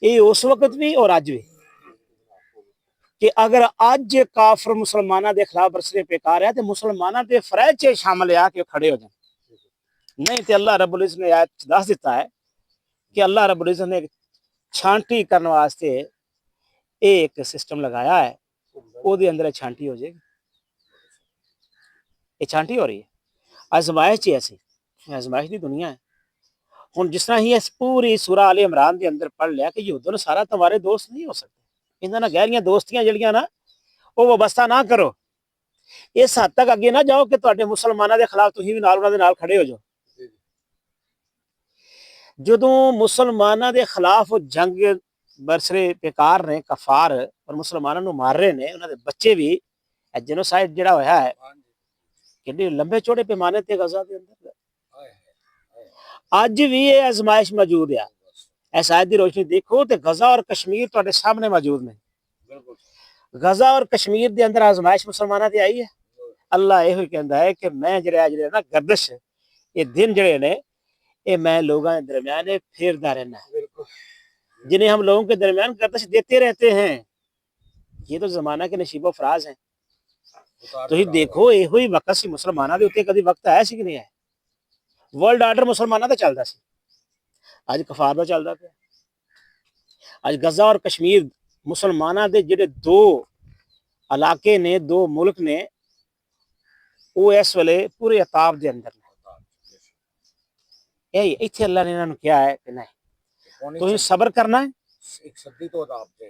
ये उस वक्त भी और अज भी कि अगर अज काफर मुसलमानों के खिलाफ बरसरे बेकार है तो मुसलमानों के फरज च शामिल आ के खड़े हो जाए। नहीं तो अल्लाह रब्बुल इज्जत ने आयत दस दिता है कि अल्लाह रब्बुल इज्जत ने छांटी करने वास्ते एक सिस्टम लगाया है, ਉਹਦੇ अंदर छांटी हो जाएगी। ये छांटी हो रही है, आजमाइश ही ऐसी आजमाइश की दुनिया है। हुण जिस तरह ही इस पूरी सूरा आले इमरान के अंदर पढ़ लिया कि यहूदों ने सारा तुम्हारे दोस्त नहीं हो सकते, इन्होंने गहरियां दोस्तियां जड़ियां ना वो वाबस्ता ना करो, इस हद तक अगे ना जाओ कि तुहाडे मुसलमानों के खिलाफ तुसीं भी नाल उन्हां दे नाल खड़े हो जाओ। जदों मुसलमानों के खिलाफ जंग बरसरे बेकार ने कफार और मुसलमानों को मार रहे ने, उन्होंने बच्चे भी जेनोसाइड जिहड़ा होया है कि लंबे चौड़े पैमाने ते गजा के अंदर अज भी ये आजमाइश मौजूद है। इस आयत की रोशनी देखो तो गजा और कश्मीर तुहाडे सामने मौजूद ने। गजा और कश्मीर के अंदर आजमाइश मुसलमानों की आई है। अल्लाह यही कहता है कि मैं जड़े ना गर्दिश ये दिन जड़े ने ये मैं लोगों के दरमियान फेरदा रहना, जिन्हें हम लोगों के दरमियान गर्दिश देते रहते हैं। ये तो जमाना के नशीबो फराज हैं। तो देखो यो ही वक्त सी मुसलमानों के उत्ते कभी वक्त आया सी कि नहीं आया। वर्ल्ड आर्डर मुसलमानों का चलता सी, अज कफार का चलता पे। अज गजा और कश्मीर मुसलमानों के जिहड़े दो इलाके ने, दो मुल्क ने, वो इस वेले पूरे अताब के अंदर ने। इत्थे अल्लाह ने इन्होंने क्या है कि नहीं तुसीं सबर करना है,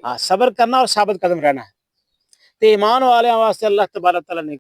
हाँ सबर करना और साबित कदम रहना है। तो ईमान वाले वास्ते अल्लाह तबारक तआला ने